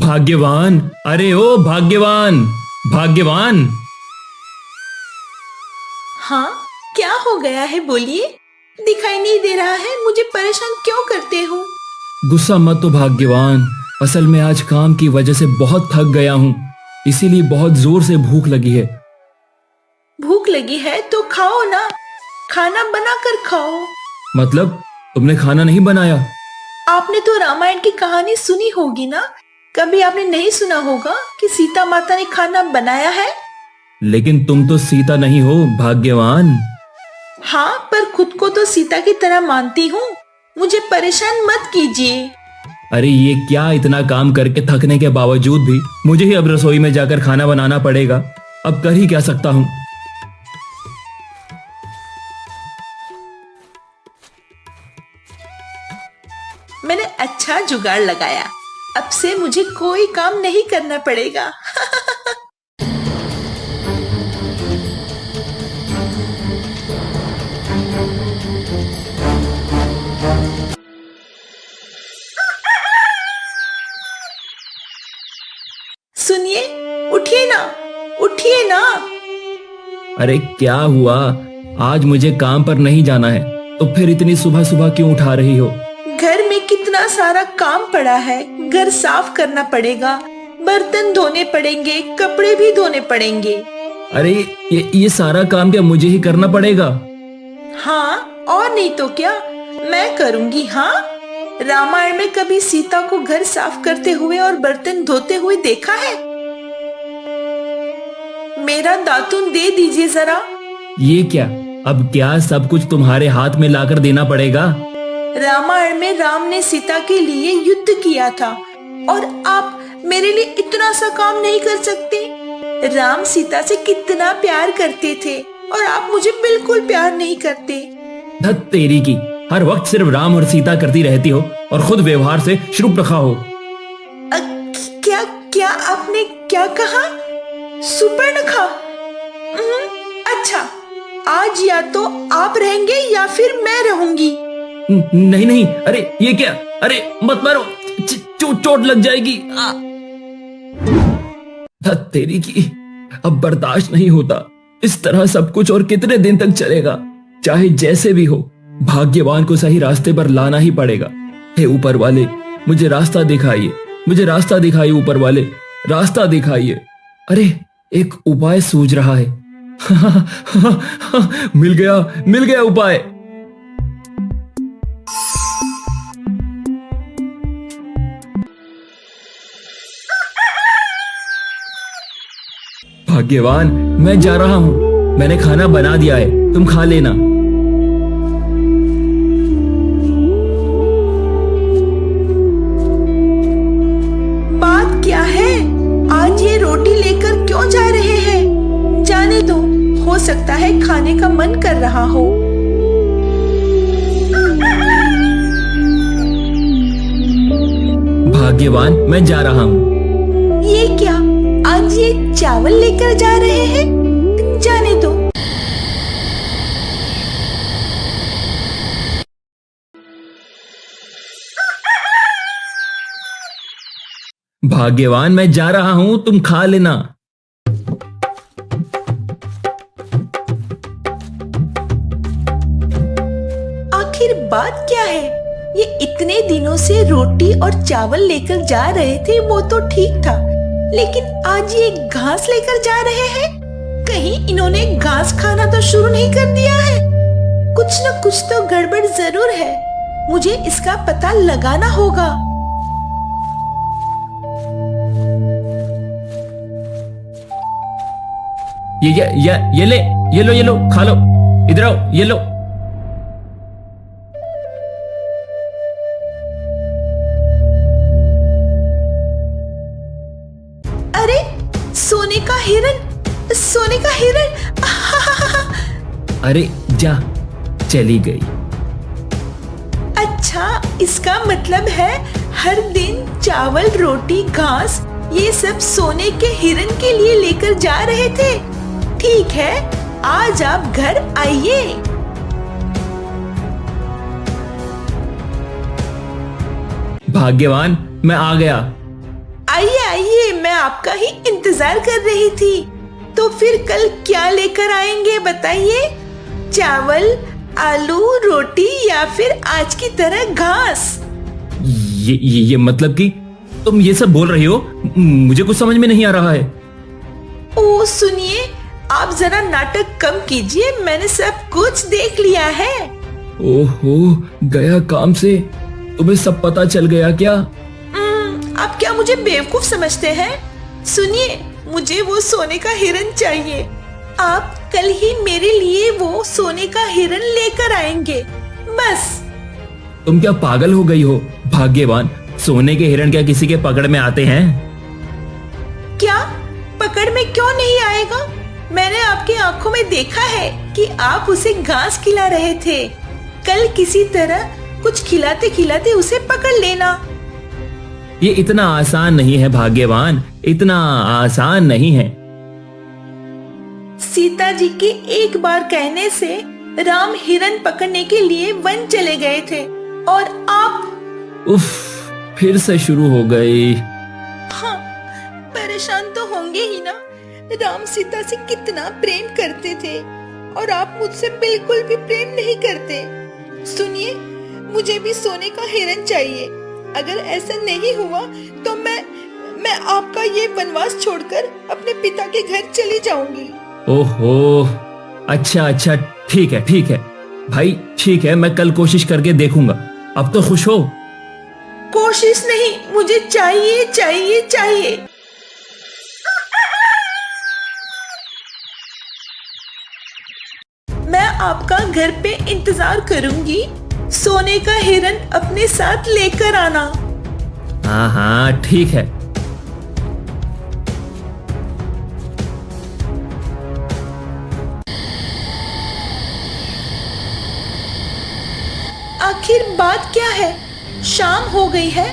भाग्यवान, अरे ओ भाग्यवान, भाग्यवान। हाँ, क्या हो गया है बोलिए। दिखाई नहीं दे रहा है, मुझे परेशान क्यों करते हो। गुस्सा मत तो भाग्यवान, असल में आज काम की वजह से बहुत थक गया हूँ, इसीलिए बहुत जोर से भूख लगी है। भूख लगी है तो खाओ ना, खाना बना कर खाओ। मतलब तुमने खाना नहीं बनाया? आपने तो रामायण की कहानी सुनी होगी ना, कभी आपने नहीं सुना होगा कि सीता माता ने खाना बनाया है। लेकिन तुम तो सीता नहीं हो भाग्यवान। हाँ, पर खुद को तो सीता की तरह मानती हूँ, मुझे परेशान मत कीजिए। अरे ये क्या, इतना काम करके थकने के बावजूद भी मुझे ही अब रसोई में जाकर खाना बनाना पड़ेगा। अब कर ही क्या सकता हूँ। मैंने अच्छा जुगाड़ लगाया, अब से मुझे कोई काम नहीं करना पड़ेगा। सुनिए, उठिए ना, उठिए ना। अरे क्या हुआ, आज मुझे काम पर नहीं जाना है तो फिर इतनी सुबह सुबह क्यों उठा रही हो? घर में कितना सारा काम पड़ा है, घर साफ करना पड़ेगा, बर्तन धोने पड़ेंगे, कपड़े भी धोने पड़ेंगे। अरे ये सारा काम क्या मुझे ही करना पड़ेगा? हाँ, और नहीं तो क्या, मैं करूंगी। हाँ, रामायण में कभी सीता को घर साफ करते हुए और बर्तन धोते हुए देखा है? मेरा दातुन दे दीजिए जरा। ये क्या, अब क्या सब कुछ तुम्हारे हाथ में लाकर देना पड़ेगा? रामायण में राम ने सीता के लिए युद्ध किया था और आप मेरे लिए इतना सा काम नहीं कर सकते? राम सीता से कितना प्यार करते थे और आप मुझे बिल्कुल प्यार नहीं करते। धत तेरी की, हर वक्त सिर्फ राम और सीता करती रहती हो और खुद व्यवहार से शुरू रखा हो। क्या क्या आपने क्या कहा? सुपर्णखा? अच्छा, आज या तो आप रहेंगे या फिर मैं रहूंगी। नहीं नहीं, अरे ये क्या, अरे मत मारो, चोट लग जाएगी। धत तेरी की, अब बर्दाश्त नहीं होता। इस तरह सब कुछ और कितने दिन तक चलेगा? चाहे जैसे भी हो, भाग्यवान को सही रास्ते पर लाना ही पड़ेगा। हे ऊपर वाले, मुझे रास्ता दिखाइए, मुझे रास्ता दिखाइए ऊपर वाले, रास्ता दिखाइए। अरे एक उपाय सूझ रहा है। मिल गया उपाय। भाग्यवान, मैं जा रहा हूँ, मैंने खाना बना दिया है, तुम खा लेना। बात क्या है, आज ये रोटी लेकर क्यों जा रहे हैं? जाने दो, हो सकता है खाने का मन कर रहा हो। भाग्यवान, मैं जा रहा हूँ। ये क्या, आज ये चावल लेकर जा रहे हैं? जाने दो। भाग्यवान, मैं जा रहा हूं, तुम खा लेना। आखिर बात क्या है? ये इतने दिनों से रोटी और चावल लेकर जा रहे थे वो तो ठीक था, लेकिन आज ये घास लेकर जा रहे हैं। कहीं इन्होंने घास खाना तो शुरू नहीं कर दिया है? कुछ न कुछ तो गड़बड़ जरूर है, मुझे इसका पता लगाना होगा। ये लो, खा लो, इधर आओ, ये लो। अरे सोने का हिरन, सोने का हिरन। अरे जा, चली गई। अच्छा, इसका मतलब है हर दिन चावल, रोटी, घास ये सब सोने के हिरन के लिए लेकर जा रहे थे। ठीक है, आज आप घर आइए। भाग्यवान, मैं आ गया। आइए आइए, मैं आपका ही इंतजार कर रही थी। तो फिर कल क्या लेकर आएंगे बताइए? चावल, आलू, रोटी या फिर आज की तरह घास? ये मतलब कि तुम ये सब बोल रही हो? मुझे कुछ समझ में नहीं आ रहा है। ओ सुनिए, आप जरा नाटक कम कीजिए, मैंने सब कुछ देख लिया है। ओहो, गया काम से तुम्हें सब पता चल गया क्या? आप क्या मुझे बेवकूफ समझते हैं? सुनिए, मुझे वो सोने का हिरन चाहिए। आप कल ही मेरे लिए वो सोने का हिरन लेकर आएंगे, बस। तुम क्या पागल हो गई हो भाग्यवान? सोने के हिरन क्या किसी के पकड़ में आते हैं? क्या पकड़ में क्यों नहीं आएगा? मैंने आपकी आंखों में देखा है कि आप उसे घास खिला रहे थे। कल किसी तरह कुछ खिलाते खिलाते उसे पकड़ लेना। ये इतना आसान नहीं है भाग्यवान, इतना आसान नहीं है। सीता जी के एक बार कहने से राम हिरन पकड़ने के लिए वन चले गए थे और आप। उफ, फिर से शुरू हो गई। हाँ, परेशान तो होंगे ही ना। राम सीता से कितना प्रेम करते थे और आप मुझसे बिल्कुल भी प्रेम नहीं करते। सुनिए, मुझे भी सोने का हिरन चाहिए। अगर ऐसा नहीं हुआ तो मैं आपका ये वनवास छोड़कर अपने पिता के घर चली जाऊंगी। ओहो, अच्छा, ठीक है भाई, ठीक है, मैं कल कोशिश करके देखूंगा। अब तो खुश हो? कोशिश नहीं, मुझे चाहिए। मैं आपका घर पे इंतजार करूंगी। सोने का हिरन अपने साथ लेकर आना। हाँ, ठीक है। आखिर बात क्या है? शाम हो गई है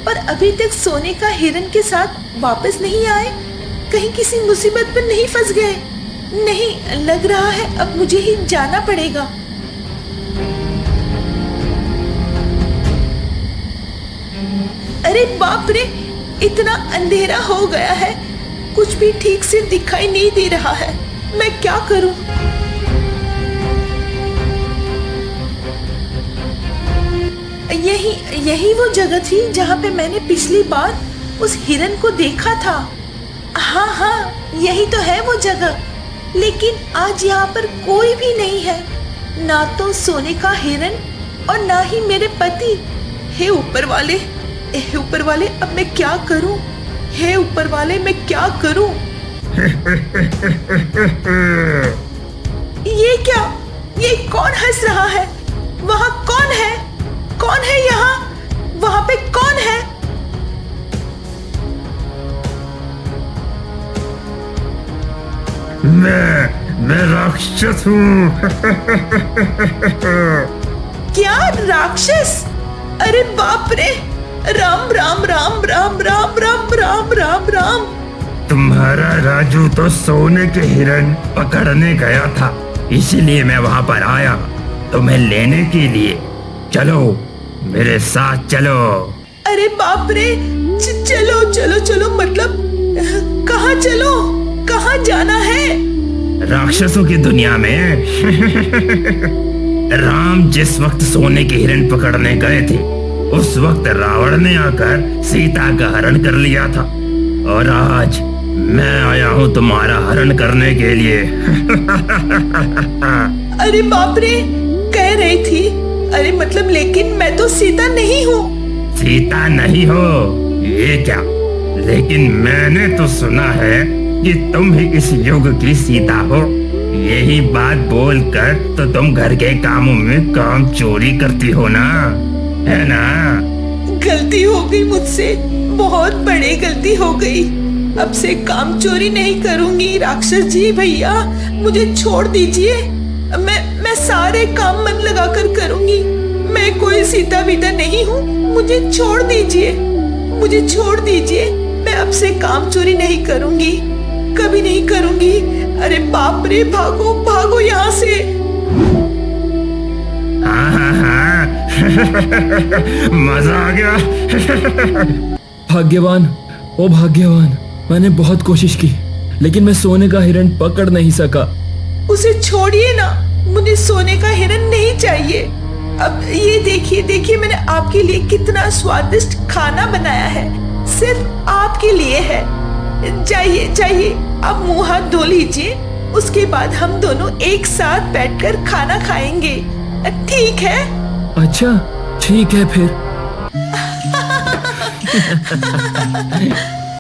और अभी तक सोने का हिरन के साथ वापस नहीं आए। कहीं किसी मुसीबत पर नहीं फंस गए? नहीं, लग रहा है अब मुझे ही जाना पड़ेगा। अरे बाप रे, इतना अंधेरा हो गया है, कुछ भी ठीक से दिखाई नहीं दे रहा है। मैं क्या करूं? यही वो जगह थी जहाँ पे मैंने पिछली बार उस हिरन को देखा था। हाँ, यही तो है वो जगह। लेकिन आज यहाँ पर कोई भी नहीं है, ना तो सोने का हिरन और ना ही मेरे पति। हे ऊपर वाले, अब मैं क्या करूं? हे ऊपर वाले, मैं क्या करूं? ये क्या? ये कौन हंस रहा है? वहाँ कौन है? कौन है यहाँ? वहाँ पे कौन है? मैं राक्षस हूँ। क्या राक्षस? अरे बाप रे! राम राम राम राम राम राम राम राम राम। तुम्हारा राजू तो सोने के हिरन पकड़ने गया था, इसीलिए मैं वहाँ पर आया तुम्हें लेने के लिए। चलो मेरे साथ चलो। अरे बाप रे! चलो, मतलब कहाँ चलो? कहाँ जाना है? राक्षसों की दुनिया में। राम जिस वक्त सोने के हिरन पकड़ने गए थे, उस वक्त रावण ने आकर सीता का हरण कर लिया था, और आज मैं आया हूँ तुम्हारा हरण करने के लिए। अरे बाप रे! कह रही थी, अरे मतलब लेकिन मैं तो सीता नहीं हूँ। सीता नहीं हो? ये क्या? लेकिन मैंने तो सुना है कि तुम ही इस युग की सीता हो। यही बात बोलकर तो तुम घर के कामों में काम चोरी करती हो ना, है ना? गलती हो गई मुझसे, बहुत बड़ी गलती हो गई। अब से काम चोरी नहीं करूंगी। राक्षस जी भैया, मुझे छोड़ दीजिए। मैं सारे काम मन लगाकर करूंगी। मैं कोई सीता बीता नहीं हूँ। मुझे छोड़ दीजिए। मैं अब से काम चोरी नहीं करूंगी, कभी नहीं करूंगी। अरे बाप रे, भागो यहाँ से। हाँ। मजा आ गया। भाग्यवान, ओ भाग्यवान, मैंने बहुत कोशिश की, लेकिन मैं सोने का हिरण पकड़ नहीं सका। उसे छोड़िए ना, मुझे सोने का हिरन नहीं चाहिए। अब ये देखिए देखिए, मैंने आपके लिए कितना स्वादिष्ट खाना बनाया है, सिर्फ आपके लिए है। जाइए जाइए, अब मुंह हाथ धो लीजिए, उसके बाद हम दोनों एक साथ बैठकर खाना खाएंगे, ठीक है? अच्छा ठीक है फिर।